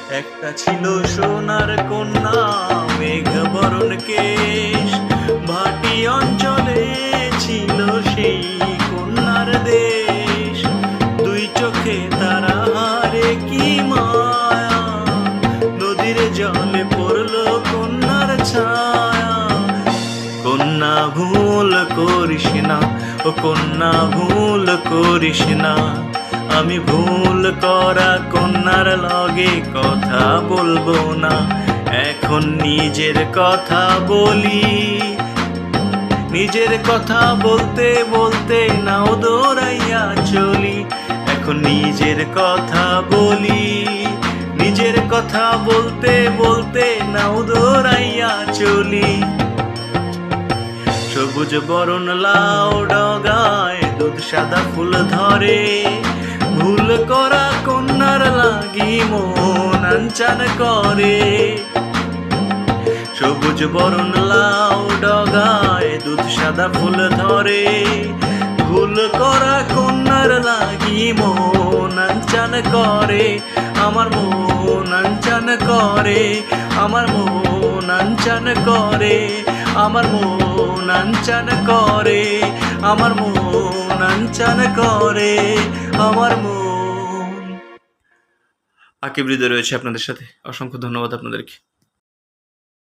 একটা ছিল সোনার কন্যা, মেঘ বরণ কেশ, ভাটি অঞ্চলে ছিল সেই কন্যার দেশ। দুই চোখে তারা হারে কি মায়া, নদীর জলে পড়লো কন্যার ছায়া। কন্যা ভুল করিস না, ও কন্যা ভুল করিস না, আমি ভুল করা কন্যার লগে কথা বলবো না। এখন নিজের কথা বলি, নিজের কথা বলতে বলতে নাও দৌড়াইয়া চলি। এখন নিজের কথা বলি, নিজের কথা বলতে বলতে নাও দৌড়াইয়া চলি। সবুজ বরণ লাউ ডগায় দুধ সাদা ফুল ধরে, ভুল করা কন্যার লাগি মন আনচান করে। সবুজ বরণ লাউ ডগায় দুধ সাদা ফুল ধরে, ভুল করা কন্যার লাগি মন আনচান করে। আমার মন আনচান করে, আমার মন আনচান করে, আমার মন আনচান করে, আমার মন আনচান করে, আমার মন। আকিব হৃদয় রয়েছে আপনাদের সাথে। অসংখ্য ধন্যবাদ আপনাদেরকে।